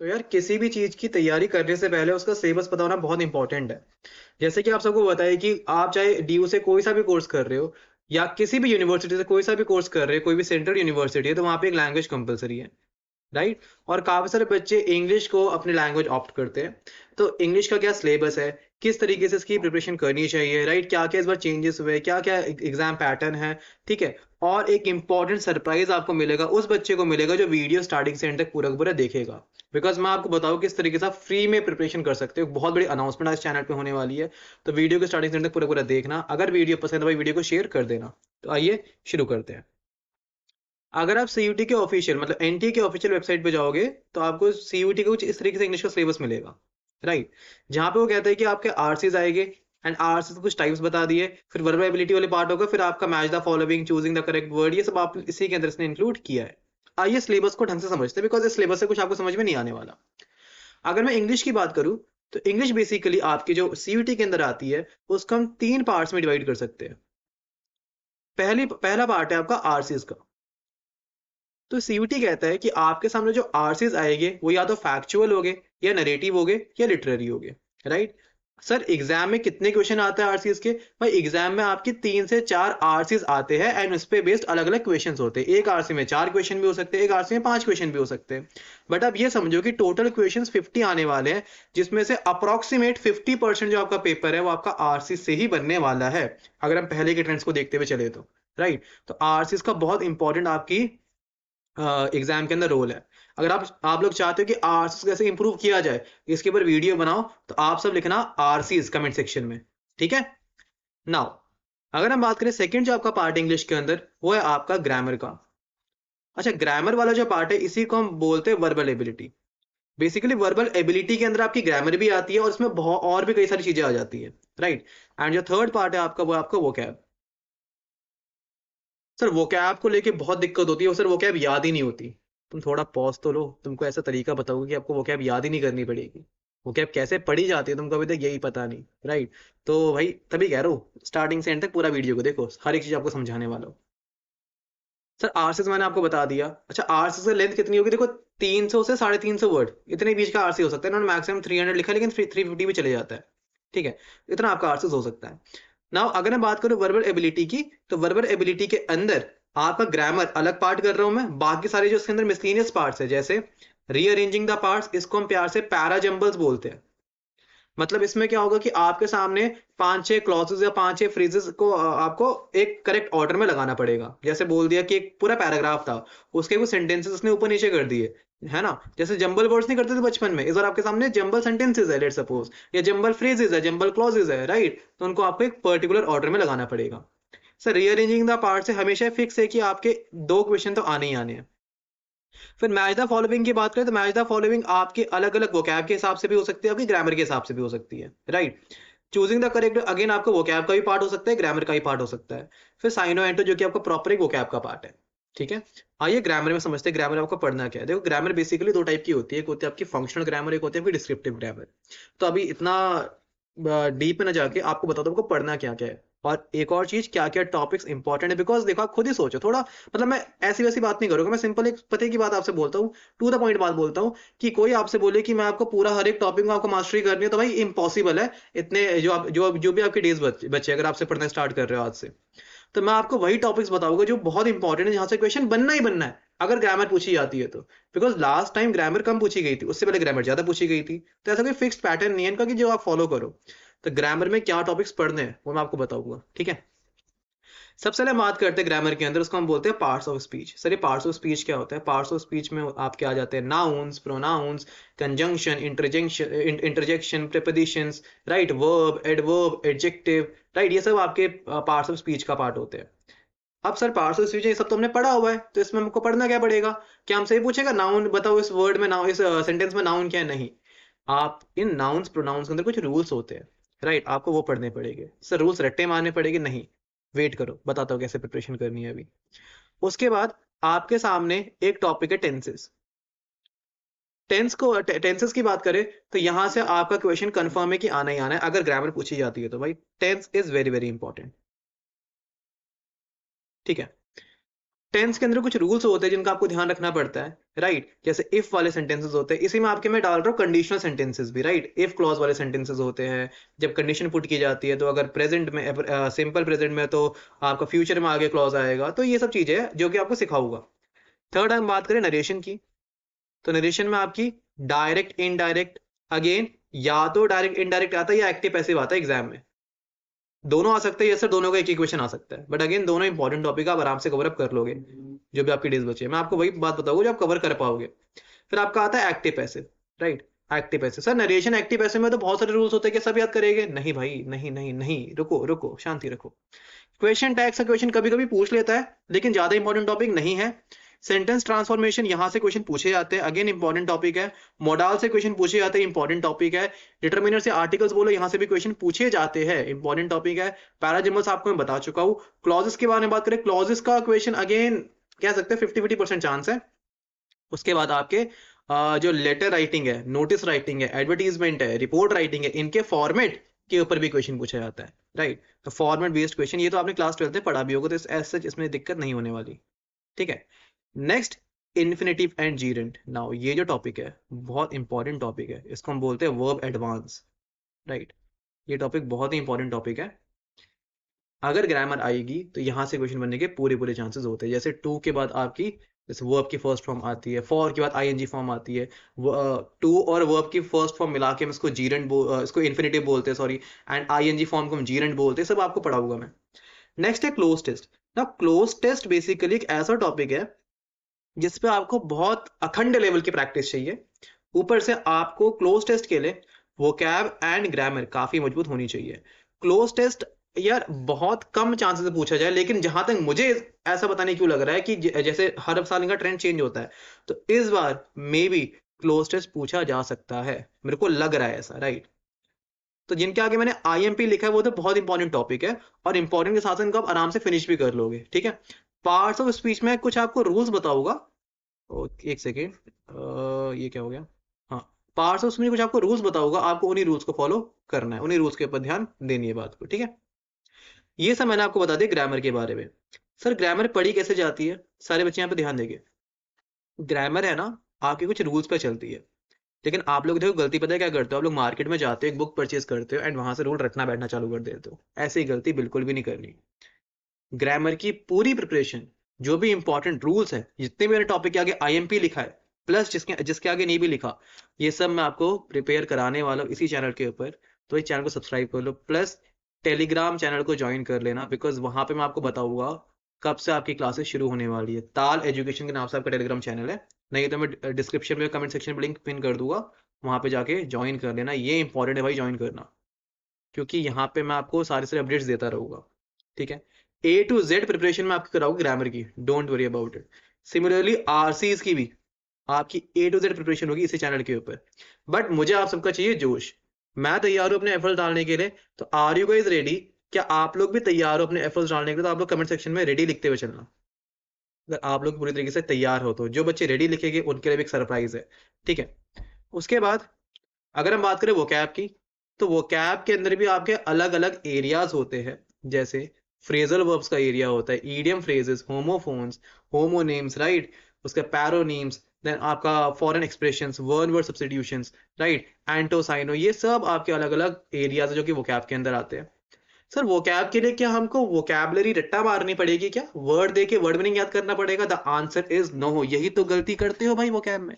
तो यार किसी भी चीज की तैयारी करने से पहले उसका सिलेबस पता होना बहुत इंपॉर्टेंट है। जैसे कि आप सबको बताया कि आप चाहे डीयू से कोई सा भी कोर्स कर रहे हो या किसी भी यूनिवर्सिटी से कोई सा भी कोर्स कर रहे हो, कोई भी सेंट्रल यूनिवर्सिटी है, तो वहां पे एक लैंग्वेज कंपलसरी है, राइट। और काफी सारे बच्चे इंग्लिश को अपनी लैंग्वेज ऑप्ट करते हैं। तो इंग्लिश का क्या सिलेबस है, किस तरीके से इसकी प्रिपरेशन करनी चाहिए, राइट, क्या क्या इस बार चेंजेस हुए, क्या क्या एग्जाम पैटर्न है, ठीक है। और एक इंपॉर्टेंट सरप्राइज आपको मिलेगा, उस बच्चे को मिलेगा जो वीडियो स्टार्टिंग से एंड तक पूरा का पूरा देखेगा। बिकॉज मैं आपको बताऊं किस तरीके से आप फ्री में प्रिपरेशन कर सकते हो। बहुत बड़ी अनाउंसमेंट आज चैनल पे होने वाली है, तो वीडियो को स्टार्टिंग से एंड तक पूरा पूरा देखना। अगर वीडियो पसंद है भाई वीडियो को शेयर कर देना। तो आइए शुरू करते हैं। अगर आप सीयूटी के ऑफिशियल मतलब एनटी के ऑफिशियल वेबसाइट पे जाओगे, तो आपको सीयूटी का कुछ इस तरीके से इंग्लिश का सिलेबस मिलेगा, राइट। जहां पे वो कहता है कि आपके आरसीज आएंगे, एंड आरसीज कुछ टाइप्स बता दिए, फिर वर्बल एबिलिटी वाले पार्ट होगा, फिर आपका match the following, choosing the correct word, ये सब आप इसी के अंदर इसने इंक्लूड किया है। आइए सिलेबस को ढंग से समझते हैं, बिकॉज इस सिलेबस से कुछ आपको समझ में नहीं आने वाला। अगर मैं इंग्लिश की बात करूं, तो इंग्लिश बेसिकली आपकी जो सीयूटी के अंदर आती है, उसको हम तीन पार्ट्स में डिवाइड कर सकते हैं। पहला पार्ट है आपका आरसीज का। तो सीयूटी कहता है कि आपके सामने जो आरसीज आएंगे वो या तो फैक्चुअल होंगे, या नरेटिव होंगे, या लिटरेरी होंगे, राइट। सर एग्जाम में कितने क्वेश्चन आते हैं आरसीज के? भाई एग्जाम में आपके 3 से 4 आरसीज आते हैं, एंड उस पे बेस्ड अलग अलग क्वेश्चन होते हैं। एक आरसी में 4 क्वेश्चन भी हो सकते हैं, एक आरसी में 5 क्वेश्चन भी हो सकते हैं। बट अब ये समझो कि टोटल क्वेश्चन 50 आने वाले हैं, जिसमें से अप्रोक्सीमेट 50% जो आपका पेपर है वो आपका आरसी से ही बनने वाला है, अगर हम पहले के ट्रेंड्स को देखते हुए चले तो, राइट। तो आरसीज का बहुत इंपॉर्टेंट आपकी एग्जाम के अंदर रोल है। अगर आप लोग चाहते हो कि आरसीज कैसे इंप्रूव किया जाए, इसके ऊपर वीडियो बनाओ, तो आप सब लिखना आरसीज कमेंट सेक्शन में, ठीक है। नाउ अगर हम बात करें सेकंड जो आपका पार्ट इंग्लिश के अंदर, वो है आपका ग्रामर का। अच्छा, ग्रामर वाला जो पार्ट है इसी को हम बोलते हैं verbal ability. Basically verbal ability के अंदर आपकी ग्रामर भी आती है, और इसमें बहुत और भी कई सारी चीजें आ जाती है, राइट। एंड जो थर्ड पार्ट है आपका, वो आपका वोकैब। सर वोकैब को लेके बहुत दिक्कत होती है, सर वोकैब याद ही नहीं होती। तुम थोड़ा पॉज तो लो, तुमको ऐसा तरीका बताओगे कि आपको वोकैब याद ही नहीं करनी पड़ेगी। वोकैब कैसे पढ़ी जाती है तुमको अभी तक यही पता नहीं, राइट। तो भाई तभी कह रहा हूँ स्टार्टिंग से एंड तक पूरा वीडियो को देखो, हर एक चीज आपको समझाने वाला हूँ। सर आरसीएस मैंने आपको बता दिया। अच्छा आरसीएस की लेंथ कितनी होगी? देखो 300 से 350 वर्ड, इतने बीच का आरसी हो सकता है। इन्होंने मैक्सिमम 300 लिखा है, लेकिन 350 भी चले जाता है, ठीक है। इतना आपका आरसीएस हो सकता है। नाउ अगर मैं बात करूं वर्बल एबिलिटी की, तो वर्बल एबिलिटी के अंदर आपका ग्रामर अलग पार्ट कर रहा हूं मैं, बाकी सारे जो इसके अंदर मिसलिनियस पार्ट्स है, जैसे रीअरेंजिंग द पार्ट्स, इसको हम प्यार से पैराजम्बल्स बोलते हैं। मतलब इसमें क्या होगा कि आपके सामने 5-6 क्लॉजेस या 5-6 फ्रेजेस को आपको एक करेक्ट ऑर्डर में लगाना पड़ेगा। जैसे बोल दिया कि एक पूरा पैराग्राफ था, उसके कुछ सेंटेंसेस उसने ऊपर नीचे कर दिए, है ना। जैसे जंबल वर्ड्स नहीं करते थे बचपन में, इस बार आपके सामने जंबल सेंटेंसेस है लेट सपोज, या जंबल फ्रेजेस है, जंबल क्लॉजेस है, राइट। तो उनको आपको एक पर्टिकुलर ऑर्डर में लगाना पड़ेगा। सर रीअरेंजिंग द पार्ट से हमेशा फिक्स है कि आपके 2 क्वेश्चन तो आने ही आने हैं। फिर मैच द फॉलोइंग की बात करें, तो मैच द फॉलोइंग आपके अलग अलग वोकैब के हिसाब से भी हो सकती है, आपकी ग्रामर के हिसाब से भी हो सकती है, right. Choosing the correct again आपका वोकैब का भी पार्ट हो सकता है, ग्रामर का भी पार्ट हो सकता है। फिर साइनो एंटो जो कि आपका प्रॉपर एक वोकैब का पार्ट है, ठीक है। आइए ग्रामर में समझते हैं ग्रामर आपको पढ़ना क्या है। देखो ग्रामर बेसिकली 2 टाइप की होती है, एक होती है आपकी फंक्शनल ग्रामर, एक होती है आपकी डिस्क्रिप्टिव ग्रामर। तो अभी इतना डीप में ना जाके आपको बता दो आपको पढ़ना क्या क्या है, और एक और चीज क्या क्या टॉपिक्स इंपॉर्टेंट है। बिकॉज देखो आप खुद ही सोचो थोड़ा, मतलब मैं ऐसी वैसी बात नहीं करूंगा, मैं सिंपल एक पते की बात आपसे बोलता हूँ, टू द पॉइंट बात बोलता हूँ। कि कोई आपसे बोले कि मैं आपको पूरा हर एक टॉपिक में आपको मास्टरी करनी है, तो भाई इम्पॉसिबल है। इतने जो भी आपके डेज बचे अगर आपसे पढ़ना स्टार्ट कर रहे हो आज से, तो मैं आपको वही टॉपिक्स बताऊंगा जो बहुत इंपॉर्टेंट है, जहां से क्वेश्चन बनना ही बनना है, अगर ग्रामर पूछी जाती है तो। बिकॉज लास्ट टाइम ग्रामर कम पूछी गई थी, उससे पहले ग्रामर ज्यादा पूछी गई थी, तो ऐसा कोई फिक्स पैटर्न नहीं है इनका कि जो आप फॉलो करो। तो ग्रामर में क्या टॉपिक्स पढ़ने हैं वो मैं आपको बताऊंगा, ठीक है। सबसे पहले बात करते हैं ग्रामर के अंदर, उसको हम बोलते हैं पार्ट्स ऑफ स्पीच। सर ये पार्ट्स ऑफ स्पीच क्या होता है? पार्ट्स ऑफ स्पीच में आपके आ जाते हैं nouns, pronouns, conjunction, interjection, prepositions, right, verb, adverb, adjective, right. ये सब आपके पार्ट्स ऑफ स्पीच का पार्ट होते हैं। अब सर पार्ट्स ऑफ स्पीच ये सब तो हमने पढ़ा हुआ है, तो इसमें हमको पढ़ना क्या पड़ेगा? क्या हमसे ये पूछेगा नाउन बताओ, इस वर्ड में नाउन, इस सेंटेंस में नाउन क्या है? नहीं। आप इन नाउन्स प्रोनाउंस के अंदर कुछ रूल्स होते हैं, राइट, आपको वो पढ़ने पड़ेंगे। सर रूल्स रट्टे मारने पड़ेंगे? नहीं, वेट करो बताता हूँ कैसे प्रिपरेशन करनी है अभी। उसके बाद आपके सामने एक टॉपिक है टेंसेस। टेंसेस की बात करें, तो यहां से आपका क्वेश्चन कंफर्म है कि आना ही आना है, अगर ग्रामर पूछी जाती है तो भाई tense is very very important, ठीक है। टेंस के अंदर कुछ रूल्स होते हैं जिनका आपको ध्यान रखना पड़ता है, राइट। जैसे इफ वाले सेंटेंसेस होते हैं, इसी में आपके मैं डाल रहा हूँ कंडीशनल सेंटेंसेस भी, राइट। इफ क्लॉज वाले सेंटेंसेस होते हैं, जब कंडीशन पुट की जाती है, तो अगर प्रेजेंट में सिंपल प्रेजेंट में तो आपका फ्यूचर में आगे क्लॉज आएगा। तो ये सब चीजें हैं जो कि आपको सिखाऊंगा। थर्ड हम बात करें नरेशन की, तो नरेशन में आपकी डायरेक्ट इनडायरेक्ट, अगेन या तो डायरेक्ट इनडायरेक्ट आता है या एक्टिव पैसिव आता है एग्जाम में, दोनों आ सकते हैं। ये सर दोनों का एक इक्वेशन आ सकता है, बट अगेन दोनों इंपॉर्टेंट टॉपिक आप आराम से कवर अप कर लोगे जो भी आपकी डेज बचे हैं। मैं आपको वही बात बताऊंगा जो आप कवर कर पाओगे। फिर आपका आता है active passive, right. Active passive, sir narration active passive में तो बहुत सारे रूल्स होते हैं कि सब याद करेंगे, नहीं भाई, नहीं नहीं नहीं, रुको रुको, शांति रखो। क्वेश्चन टैग्स का क्वेश्चन कभी कभी पूछ लेता है, लेकिन ज्यादा इंपॉर्टेंट टॉपिक नहीं है। सेंटेंस ट्रांसफॉर्मेशन यहां से क्वेश्चन पूछे जाते हैं, अगेन इंपॉर्टेंट टॉपिक है। मॉडल से क्वेश्चन पूछे जाते हैं, इंपॉर्टेंट टॉपिक है। डिटरमिनर से आर्टिकल्स बोलो, यहां से भी क्वेश्चन पूछे जाते हैं, इंपॉर्टेंट टॉपिक है। पैराजिमल्स आपको मैं बता चुका हूं। क्लॉजेस के बारे में बात करें, क्लॉजेस का क्वेश्चन अगेन कह सकते हैं 50-50% चांस है। उसके बाद आपके जो लेटर राइटिंग है, नोटिस राइटिंग है, एडवर्टीजमेंट है, रिपोर्ट राइटिंग है, इनके फॉर्मेट के ऊपर भी क्वेश्चन पूछा जाता है, राइट। तो फॉर्मेट बेस्ड क्वेश्चन, ये तो आपने क्लास 12 में पढ़ा भी होगा, तो ऐसे इसमें दिक्कत नहीं होने वाली, ठीक है। Next, infinitive and gerund. Now ये जो टॉपिक है बहुत इंपॉर्टेंट टॉपिक है, इसको हम बोलते हैं वर्ब एडवांस, राइट। ये टॉपिक बहुत ही इंपॉर्टेंट टॉपिक है। अगर ग्रामर आएगी तो यहां से क्वेश्चन बनने के पूरे पूरे चांसेस होते हैं। जैसे टू के बाद आपकी जैसे वर्ब की फर्स्ट फॉर्म आती है, फॉर के बाद आईएनजी फॉर्म आती है, टू और वर्ब की फर्स्ट फॉर्म मिला के हम इसको जीरेंट इसको इन्फिनेटिव बोलते हैं, सॉरी, एंड आईएनजी फॉर्म को हम जीरेंट बोलते हैं। सब आपको पढ़ाऊंगा मैं। नेक्स्ट है क्लोज टेस्ट। ना क्लोज टेस्ट बेसिकली एक ऐसा टॉपिक है जिसपे आपको बहुत अखंड लेवल की प्रैक्टिस चाहिए। ऊपर से आपको क्लोज टेस्ट के लिए वोकैब एंड ग्रामर काफी मजबूत होनी चाहिए। क्लोज टेस्ट यार बहुत कम चांसेस से पूछा जाए, लेकिन जहां तक मुझे ऐसा बताने क्यों लग रहा है कि जैसे हर साल इनका ट्रेंड चेंज होता है, तो इस बार मे बी क्लोज टेस्ट पूछा जा सकता है, मेरे को लग रहा है ऐसा, राइट। तो जिनके आगे मैंने आईएमपी लिखा है वो तो बहुत इंपॉर्टेंट टॉपिक है, और इंपॉर्टेंट के साथ इनको आप आराम से फिनिश भी कर लोगे, ठीक है। पार्ट्स ऑफ स्पीच में कुछ आपको रूल्स बताऊंगा। एक सेकेंड, ये क्या हो गया, हाँ। पार्ट्स ऑफ स्पीच में कुछ आपको रूल्स बताऊंगा, आपको उन्हीं रूल्स को फॉलो करना है, उन्हीं रूल्स के ऊपर ध्यान देनी है बात को, ठीक है। ये सब मैंने आपको बता दिया ग्रामर के बारे में। सर ग्रामर पढ़ी कैसे जाती है, सारे बच्चे यहाँ पे ध्यान देंगे। ग्रामर है ना, आपके कुछ रूल्स पे चलती है, लेकिन आप लोग देखो गलती पता है क्या करते हो, आप लोग मार्केट में जाते हो, एक बुक परचेज करते हो एंड वहां से रूल रटना बैठना चालू कर देते हो। ऐसी गलती बिल्कुल भी नहीं करनी। ग्रामर की पूरी प्रिपरेशन, जो भी इंपॉर्टेंट रूल्स है, जितने भी मैंने टॉपिक के आगे आईएमपी लिखा है, प्लस जिसके जिसके आगे नहीं भी लिखा, ये सब मैं आपको प्रिपेयर कराने वाला हूँ इसी चैनल के ऊपर। तो इस चैनल को सब्सक्राइब कर लो, प्लस टेलीग्राम चैनल को ज्वाइन कर लेना, बिकॉज वहां पे मैं आपको बताऊंगा कब से आपकी क्लासेस शुरू होने वाली है। ताल एजुकेशन के नाम से आपका टेलीग्राम चैनल है, नहीं तो मैं डिस्क्रिप्शन में कमेंट सेक्शन में लिंक पिन कर दूंगा, वहां पे जाके ज्वाइन कर लेना। ये इंपॉर्टेंट है भाई, ज्वाइन करना, क्योंकि यहाँ पे मैं आपको सारे सारे अपडेट्स देता रहूंगा, ठीक है। ए टू जेड प्रिपरेशन में आपकी कराऊंगा ग्रामर की, don't worry about it. Similarly RCs की भी आपकी ए टू जेड प्रिपरेशन होगी इसी चैनल के ऊपर। बट मुझे आप सबका चाहिए जोश, मैं तैयार हूं अपने एफर्ट्स डालने के लिए, तो आर यू गाइस रेडी? क्या आप लोग भी तैयार हो अपने एफर्ट्स डालने के लिए? तो आप लोग कमेंट सेक्शन में रेडी लिखते हुए चलना। अगर आप लोग पूरी तरीके से तैयार हो, तो जो बच्चे रेडी लिखेंगे उनके लिए भी एक सरप्राइज है, ठीक है। उसके बाद अगर हम बात करें वोकैब की, तो वोकैब के अंदर भी आपके अलग अलग एरियाज होते हैं। जैसे फ्रेजल वर्ब्स का एरिया होता है, idiom phrases, homophones, homonyms, right. उसके पैरोनीम्स, देन आपका foreign expressions, word word substitutions, right, एंटोसाइनो, ये सब आपके अलग अलग एरियाज है जो कि वोकैब के अंदर आते हैं। सर वोकैब के लिए क्या हमको वोकैबलरी रट्टा मारनी पड़ेगी क्या, वर्ड दे के वर्ड मीनिंग याद करना पड़ेगा? The answer is no. यही तो गलती करते हो भाई वोकैब में,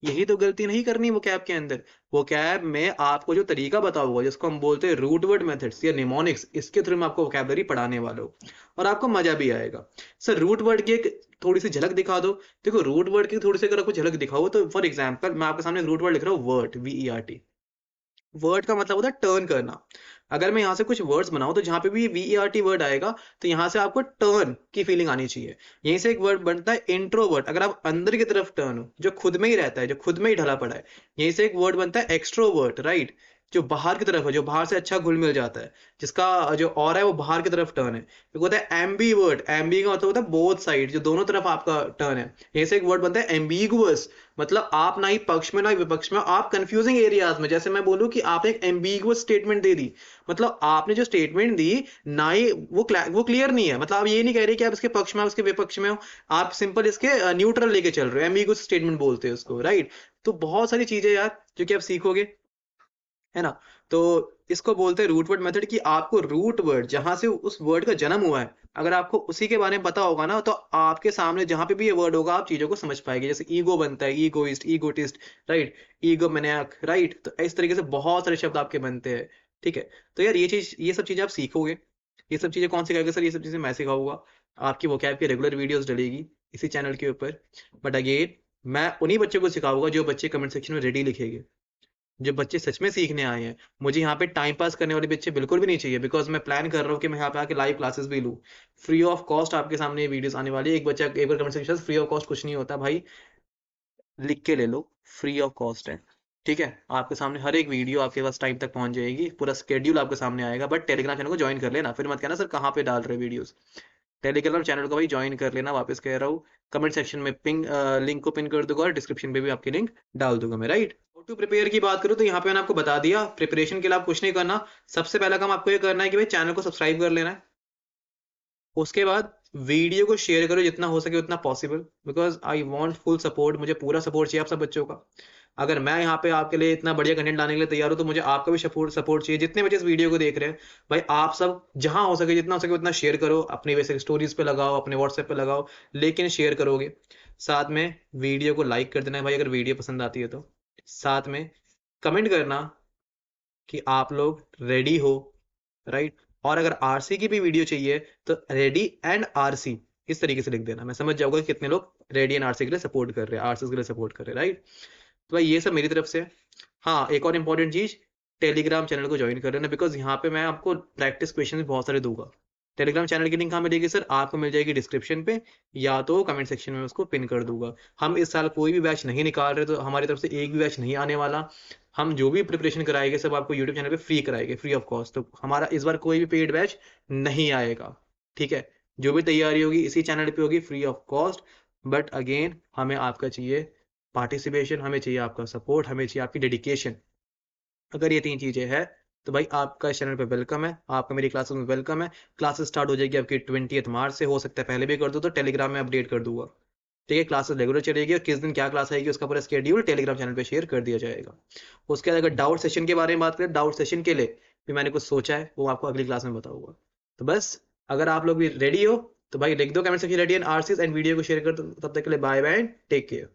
यही तो गलती नहीं करनी वोकैब के अंदर। वोकैब में आपको जो तरीका बताऊंगा, जिसको हम बोलते हैं रूट वर्ड मेथड्स या निमोनिक्स, इसके थ्रू मैं आपको वोकैबलरी पढ़ाने वाला हूँ, और आपको मजा भी आएगा। सर रूट वर्ड की एक थोड़ी सी झलक दिखा दो। देखो रूट वर्ड की थोड़ी सी अगर आपको झलक दिखाओ, तो फॉर एग्जाम्पल मैं आपके सामने रूट वर्ड लिख रहा हूँ, वर्ड, VERT। वर्ड का मतलब होता है टर्न करना। अगर मैं यहाँ से कुछ वर्ड्स बनाऊं, तो जहां पे भी VERT वर्ड आएगा, तो यहाँ से आपको टर्न की फीलिंग आनी चाहिए। यहीं से एक वर्ड बनता है इंट्रोवर्ट, अगर आप अंदर की तरफ टर्न हो, जो खुद में ही रहता है, जो खुद में ही ढला पड़ा है। यहीं से एक वर्ड बनता है एक्सट्रोवर्ट, राइट, जो बाहर की तरफ है, जो बाहर से अच्छा घुल मिल जाता है, जिसका जो और है वो बाहर की तरफ टर्न है, तो होता है एम्बीवर्ट। एम्बी का मतलब होता है बोथ साइड, जो दोनों तरफ आपका टर्न है। यहीं से एक वर्ड बनता है एम्बिगुअस, मतलब आप ना ही पक्ष में ना ही विपक्ष में, आप कंफ्यूजिंग एरियाज में। जैसे मैं बोलूं कि आपने एक एम्बिगुअस स्टेटमेंट दे दी, मतलब आपने जो स्टेटमेंट दी ना ही वो क्लियर नहीं है, मतलब आप ये नहीं कह रहे कि आप इसके पक्ष में, आप इसके विपक्ष में हो, आप सिंपल इसके न्यूट्रल लेके चल रहे हो, एम्बिगुअस स्टेटमेंट बोलते हैं उसको, राइट। तो बहुत सारी चीजें यार जो कि आप सीखोगे, है ना। तो इसको बोलते हैं रूट वर्ड मेथड, कि आपको रूट वर्ड जहां से उस वर्ड का जन्म हुआ है, अगर आपको उसी के बारे में पता होगा ना, तो आपके सामने जहां पे भी ये वर्ड होगा आप चीजों को समझ पाएंगे। जैसे ईगो बनता है, ईगोइस्ट, ईगोटिस्ट, राइट, ईगोमैनियाक, राइट। तो इस तरीके से बहुत सारे शब्द आपके बनते हैं, ठीक है। तो यार ये सब चीजें आप सीखोगे। ये सब चीजें कौन सिखाएगा सर? ये सब चीजें मैं सिखाऊंगा। आपकी वोकैब की रेगुलर वीडियोस डलेगी इसी चैनल के ऊपर। बट अगेन, मैं उन्हीं बच्चों को सिखाऊंगा जो बच्चे कमेंट सेक्शन में रेडी लिखेंगे, जो बच्चे सच में सीखने आए हैं। मुझे यहाँ पे टाइम पास करने वाले बच्चे बिल्कुल भी नहीं चाहिए, बिकॉज मैं प्लान कर रहा हूँ कि मैं यहाँ पे आके लाइव क्लासेस भी लूँ। फ्री ऑफ कॉस्ट आपके सामने ये वीडियोस आने वाली है। एक बच्चा एक बार comment section, free of cost कुछ नहीं होता भाई, लिख के ले लो, फ्री ऑफ कॉस्ट है, ठीक है। आपके सामने हर एक वीडियो आपके पास टाइम तक पहुंच जाएगी, पूरा स्केड्यूल आपके सामने आएगा। बट टेलीग्राम चैनल को ज्वाइन कर लेना, फिर मत कहना सर कहाँ पे डाल रहे वीडियोस। टेलीग्राम चैनल को भाई ज्वाइन कर लेना, वापस कह रहा हूँ। कमेंट सेक्शन में लिंक को पिन कर दूंगा, और डिस्क्रिप्शन में भी आपकी लिंक डाल दूंगा मैं, राइट। टू प्रिपेयर की बात करूँ तो यहाँ पे मैंने आपको बता दिया, प्रिपरेशन के लिए आप कुछ नहीं करना। सबसे पहला काम आपको ये करना है कि भाई चैनल को सब्सक्राइब कर लेना है। उसके बाद वीडियो को शेयर करो जितना हो सके उतना possible, because I want full support. मुझे पूरा सपोर्ट चाहिए आप सब बच्चों का। अगर मैं यहाँ पे आपके लिए इतना बढ़िया कंटेंट लाने के लिए तैयार हूँ, तो मुझे आपका भी सपोर्ट चाहिए। जितने बच्चे इस वीडियो को देख रहे हैं भाई, आप सब जहां हो सके, जितना हो सके उतना शेयर करो, अपनी वैसे स्टोरीज पे लगाओ, अपने व्हाट्सएप पे लगाओ, लेकिन शेयर करोगे। साथ में वीडियो को लाइक कर देना है भाई, अगर वीडियो पसंद आती है तो। साथ में कमेंट करना कि आप लोग रेडी हो, राइट। और अगर आरसी की भी वीडियो चाहिए तो रेडी एंड आरसी इस तरीके से लिख देना, मैं समझ जाऊंगा कि कितने लोग रेडी एंड आरसी के लिए सपोर्ट कर रहे हैं, आरसी के लिए सपोर्ट कर रहे हैं, राइट। तो भाई ये सब मेरी तरफ से है। हाँ, एक और इंपॉर्टेंट चीज, टेलीग्राम चैनल को ज्वाइन कर लेना, बिकॉज यहाँ पे मैं आपको प्रैक्टिस क्वेश्चन बहुत सारे दूंगा। टेलीग्राम चैनल की लिंक कहाँ मिलेगी सर? आपको मिल जाएगी डिस्क्रिप्शन पे, या तो कमेंट सेक्शन में उसको पिन कर दूंगा। हम इस साल कोई भी बैच नहीं निकाल रहे, तो हमारी तरफ से एक भी बैच नहीं आने वाला। हम जो भी प्रिपरेशन कराएंगे सब आपको यूट्यूब चैनल पे फ्री कराएंगे, फ्री ऑफ कॉस्ट। तो हमारा इस बार कोई भी पेड बैच नहीं आएगा, ठीक है। जो भी तैयारी होगी इसी चैनल पे होगी, free of cost. But again, हमें आपका चाहिए पार्टिसिपेशन, हमें चाहिए आपका सपोर्ट, हमें चाहिए आपकी डेडिकेशन। अगर ये तीन चीजें हैं तो भाई आपका इस चैनल पे वेलकम है, आपका मेरी क्लासेस में वेलकम है। क्लासेस स्टार्ट हो जाएगी आपकी 20 मार्च से, हो सकता है पहले भी कर दो, तो टेलीग्राम में अपडेट कर दूंगा, ठीक है। क्लासेस रेगुलर चलेगी, और किस दिन क्या क्लास आएगी उसका पूरा स्केड्यूल टेलीग्राम चैनल पे शेयर कर दिया जाएगा। उसके बाद अगर डाउट सेशन के बारे में बात करें, डाउट सेशन के लिए भी मैंने कुछ सोचा है, वो आपको अगली क्लास में बताऊंगा। तो बस, अगर आप लोग भी रेडी हो तो भाई लिख दो comment section ready and RCs, and video को शेयर कर दो। तब तक के लिए बाय बाय, टेक केयर।